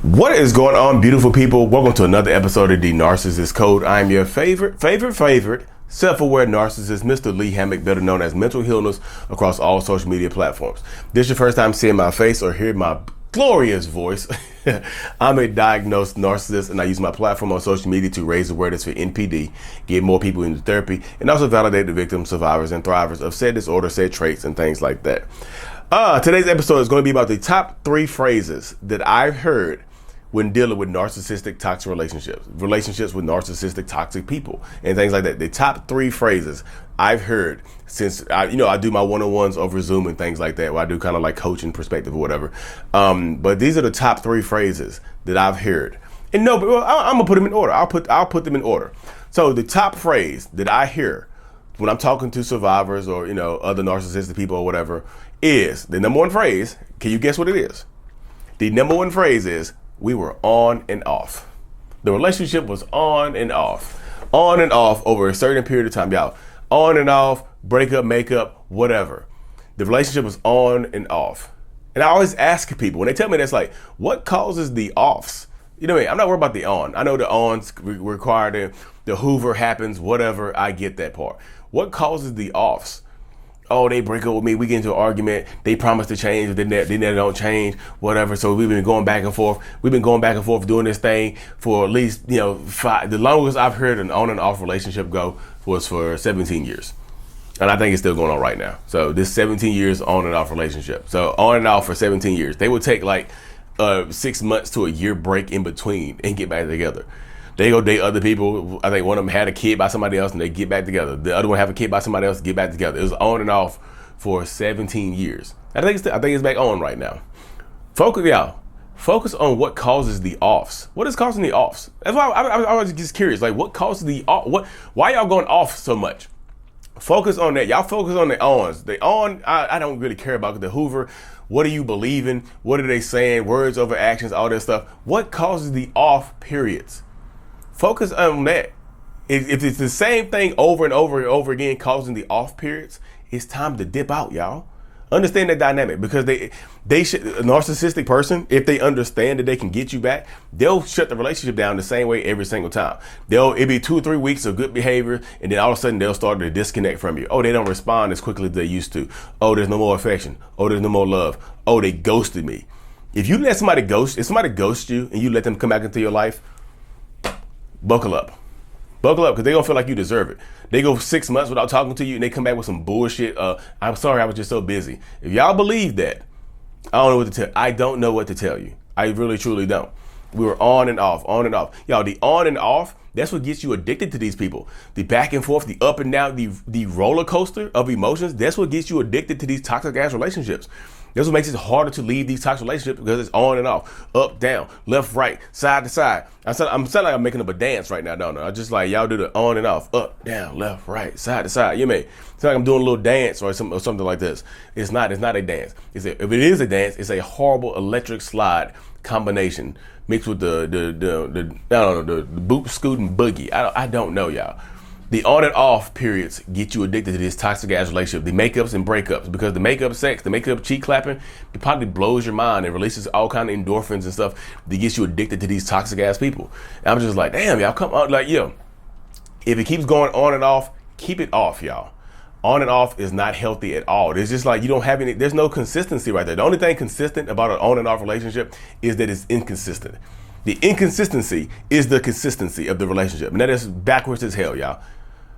What is going on, beautiful people? Welcome to another episode of the Narcissist Code. I'm your favorite self-aware narcissist, Mr. Lee Hammock, better known as Mental Healness, across all social media platforms. This is your first time seeing my face or hearing my glorious voice. I'm a diagnosed narcissist, and I use my platform on social media to raise awareness for NPD, get more people into therapy, and also validate the victims, survivors, and thrivers of said disorder, said traits, and things like that. Today's episode is going to be about the top 3 phrases that I've heard when dealing with narcissistic toxic relationships with narcissistic toxic people and things like that. The top 3 phrases I've heard since I do my one-on-ones over Zoom and things like that, where I do kind of like coaching perspective or whatever. But these are the top 3 phrases that I've heard. And I'm gonna put them in order. I'll put them in order. So the top phrase that I hear when I'm talking to survivors or other narcissistic people or whatever is the number one phrase. Can you guess what it is? The number one phrase is, we were on and off. The relationship was on and off over a certain period of time, y'all. On and off, breakup, makeup, whatever. The relationship was on and off. And I always ask people, when they tell me that's like, what causes the offs? You know what I mean? I'm not worried about the on. I know the ons require the Hoover happens, whatever. I get that part. What causes the offs? Oh, they break up with me, we get into an argument, they promise to change, they never don't change, whatever. So we've been going back and forth. We've been going back and forth doing this thing for at least, the longest I've heard an on and off relationship go was for 17 years. And I think it's still going on right now. So this 17 years on and off relationship. So on and off for 17 years. They would take like 6 months to a year break in between and get back together. They go date other people. I think one of them had a kid by somebody else and they get back together. The other one have a kid by somebody else, get back together. It was on and off for 17 years. I think it's back on right now. Focus on what causes the offs. What is causing the offs? That's why I was just curious. Like, what causes the off? Why y'all going off so much? Focus on that. Y'all focus on the ons. The on, I don't really care about the Hoover. What are you believing? What are they saying? Words over actions, all that stuff. What causes the off periods? Focus on that. If it's the same thing over and over and over again causing the off periods, it's time to dip out, y'all. Understand that dynamic, because they should, a narcissistic person, if they understand that they can get you back, they'll shut the relationship down the same way every single time. It'll be 2 or 3 weeks of good behavior, and then all of a sudden they'll start to disconnect from you. Oh, they don't respond as quickly as they used to. Oh, there's no more affection. Oh, there's no more love. Oh, they ghosted me. If somebody ghosts you and you let them come back into your life, buckle up, because they're gonna feel like you deserve it. They go 6 months without talking to you and they come back with some bullshit. I'm sorry, I was just so busy. If y'all believe that, I don't know what to tell. I don't know what to tell you. I really, truly don't. We were on and off. Y'all, the on and off, that's what gets you addicted to these people. The back and forth, the up and down, the roller coaster of emotions, that's what gets you addicted to these toxic ass relationships. That's what makes it harder to leave these toxic relationships, because it's on and off, up, down, left, right, side to side. I'm sounding like I'm making up a dance right now, don't I? I'm just like, y'all do the on and off, up, down, left, right, side to side. You may it's like I'm doing a little dance or something like this. It's not a dance. If it is a dance, it's a horrible electric slide combination mixed with the boop, scoot, and boogie. I don't know, y'all. The on and off periods get you addicted to this toxic ass relationship, the makeups and breakups, because the makeup sex, the makeup cheek clapping, it probably blows your mind and releases all kind of endorphins and stuff that gets you addicted to these toxic ass people. And I'm just like, damn, y'all, come on. Like, if it keeps going on and off, keep it off, y'all. On and off is not healthy at all. It's just like you don't have there's no consistency right there. The only thing consistent about an on and off relationship is that it's inconsistent. The inconsistency is the consistency of the relationship. And that is backwards as hell, y'all.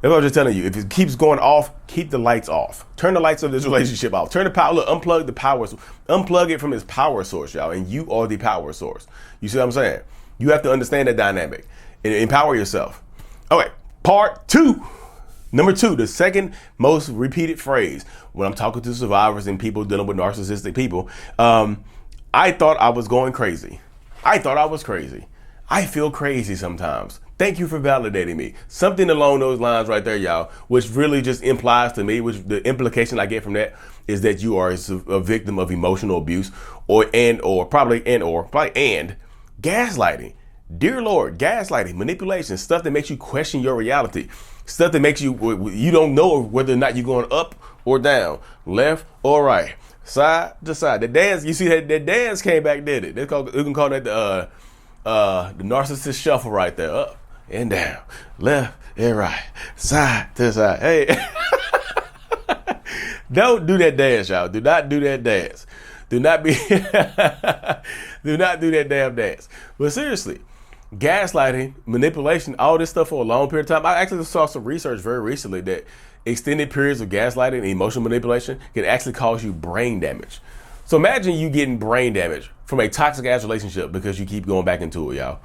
That's what I'm just telling you. If it keeps going off, keep the lights off. Turn the lights of this relationship off. Turn the power, unplug the power, unplug it from its power source, y'all. And you are the power source. You see what I'm saying? You have to understand that dynamic and empower yourself. Okay, part 2. Number 2, the second most repeated phrase when I'm talking to survivors and people dealing with narcissistic people. I thought I was going crazy. I thought I was crazy. I feel crazy sometimes. Thank you for validating me. Something along those lines right there, y'all, which really just implies to me, which the implication I get from that is that you are a victim of emotional abuse or gaslighting. Dear Lord, gaslighting, manipulation, stuff that makes you question your reality, stuff that makes you don't know whether or not you're going up or down, left or right, side to side. The dance, you see that dance came back, did it? We can call that the narcissist shuffle right there. Up and down, left and right, side to side. Hey, don't do that dance, y'all. Do not do that dance. Do not do that damn dance. But seriously, gaslighting, manipulation, all this stuff for a long period of time. I actually saw some research very recently that extended periods of gaslighting and emotional manipulation can actually cause you brain damage. So imagine you getting brain damage from a toxic ass relationship because you keep going back into it, y'all.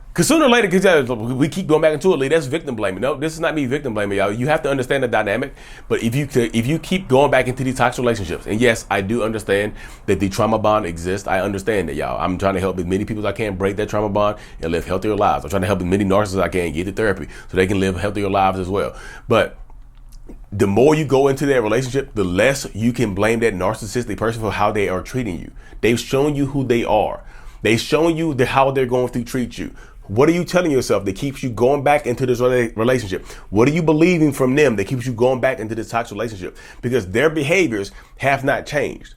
Because sooner or later, because we keep going back into it, that's victim blaming. No, this is not me victim blaming, y'all. You have to understand the dynamic. But if you keep going back into these toxic relationships, and yes, I do understand that the trauma bond exists. I understand that, y'all. I'm trying to help as many people as I can break that trauma bond and live healthier lives. I'm trying to help as many narcissists as I can get to therapy so they can live healthier lives as well. But the more you go into that relationship, the less you can blame that narcissistic person for how they are treating you. They've shown you who they are. They've shown you how they're going to treat you. What are you telling yourself that keeps you going back into this relationship? What are you believing from them that keeps you going back into this toxic relationship? Because their behaviors have not changed.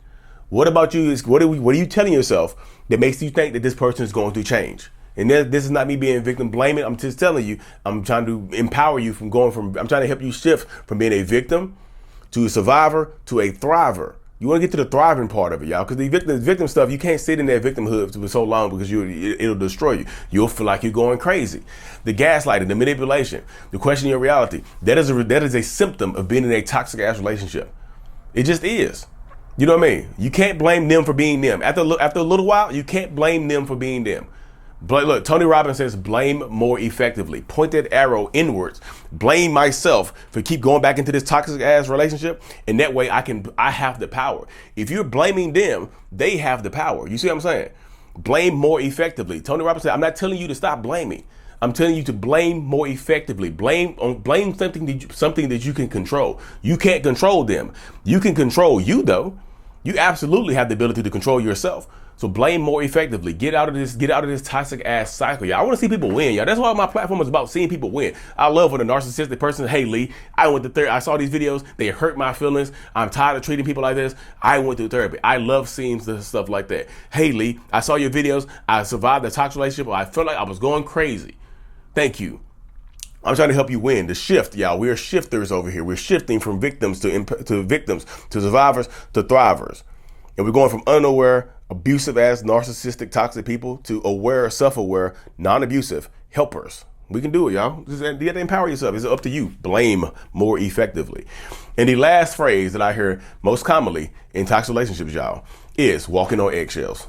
What about you? What are you telling yourself that makes you think that this person is going to change? And this is not me being victim blaming. I'm just telling you, I'm trying to empower you I'm trying to help you shift from being a victim to a survivor to a thriver. You want to get to the thriving part of it, y'all, because the victim stuff, you can't sit in that victimhood for so long because it'll destroy you. You'll feel like you're going crazy. The gaslighting, the manipulation, the questioning your reality, that is a symptom of being in a toxic ass relationship. It just is. You know what I mean? You can't blame them for being them. After a little while, you can't blame them for being them. But look, Tony Robbins says, blame more effectively. Point that arrow inwards. Blame myself for keep going back into this toxic ass relationship. And that way I have the power. If you're blaming them, they have the power. You see what I'm saying? Blame more effectively. Tony Robbins said, I'm not telling you to stop blaming. I'm telling you to blame more effectively. Blame something that you can control. You can't control them. You can control you though. You absolutely have the ability to control yourself. So blame more effectively. Get out of this toxic ass cycle, y'all. I want to see people win, y'all. That's why my platform is about seeing people win. I love when a narcissistic person, hey Lee, I went to therapy. I saw these videos. They hurt my feelings. I'm tired of treating people like this. I went through therapy. I love seeing stuff like that. Hey Lee, I saw your videos. I survived the toxic relationship. I felt like I was going crazy. Thank you. I'm trying to help you win. The shift, y'all. We are shifters over here. We're shifting from victims to victims, to survivors, to thrivers. And we're going from unaware, abusive ass, narcissistic, toxic people to aware, self-aware, non-abusive helpers. We can do it, y'all. You have to empower yourself. It's up to you. Blame more effectively. And the last phrase that I hear most commonly in toxic relationships, y'all, is walking on eggshells.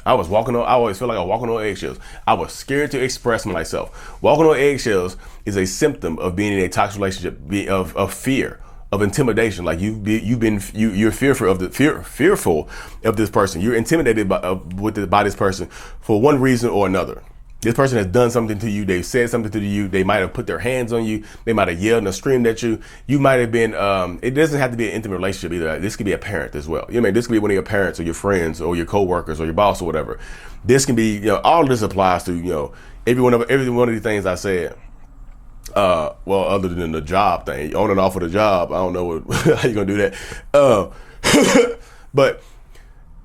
I always feel like I'm walking on eggshells. I was scared to express myself. Walking on eggshells is a symptom of being in a toxic relationship, of fear, of intimidation. Like you're fearful of this person. You're intimidated by this person for one reason or another. This person has done something to you. They've said something to you. They might have put their hands on you. They might have yelled and screamed at you. You might have been, it doesn't have to be an intimate relationship either. This could be a parent as well. You know, this could be one of your parents or your friends or your coworkers or your boss or whatever. This can be, all of this applies to, every one of these things I said. Well, other than the job thing, on and off of the job, I don't know how you're gonna do that. But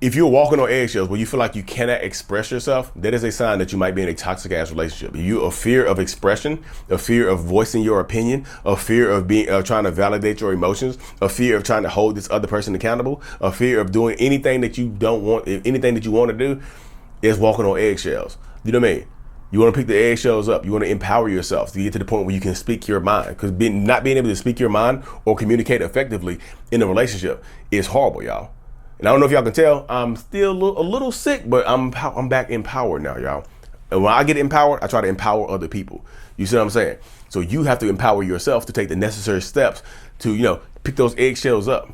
if you're walking on eggshells where you feel like you cannot express yourself, that is a sign that you might be in a toxic ass relationship. You a fear of expression, a fear of voicing your opinion, a fear of trying to validate your emotions, a fear of trying to hold this other person accountable, a fear of doing anything that you don't want, anything that you want to do, is walking on eggshells. You know what I mean? You want to pick the eggshells up. You want to empower yourself to get to the point where you can speak your mind. Because not being able to speak your mind or communicate effectively in a relationship is horrible, y'all. And I don't know if y'all can tell, I'm still a little sick, but I'm back empowered now, y'all. And when I get empowered, I try to empower other people. You see what I'm saying? So you have to empower yourself to take the necessary steps to, pick those eggshells up.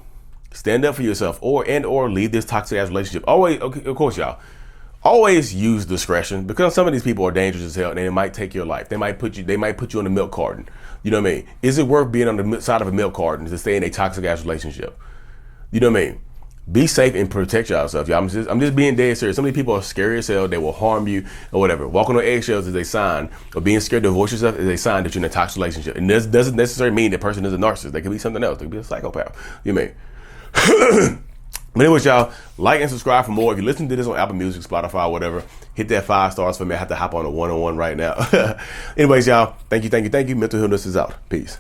Stand up for yourself or leave this toxic ass relationship. Always, okay, of course, y'all. Always use discretion, because some of these people are dangerous as hell and they might take your life. They might put you on the milk carton. You know what I mean? Is it worth being on the side of a milk carton to stay in a toxic ass relationship? You know what I mean? Be safe and protect yourself, y'all. I'm just being dead serious. Some of these people are scary as hell. They will harm you or whatever. Walking on eggshells is a sign, or being scared to voice yourself is a sign that you're in a toxic relationship. And this doesn't necessarily mean that person is a narcissist. They could be something else. They could be a psychopath. You know what I mean? But anyways, y'all, like and subscribe for more. If you listen to this on Apple Music, Spotify, whatever, hit that 5 stars for me. I have to hop on a one-on-one right now. Anyways, y'all, thank you. Mental Illness is out. Peace.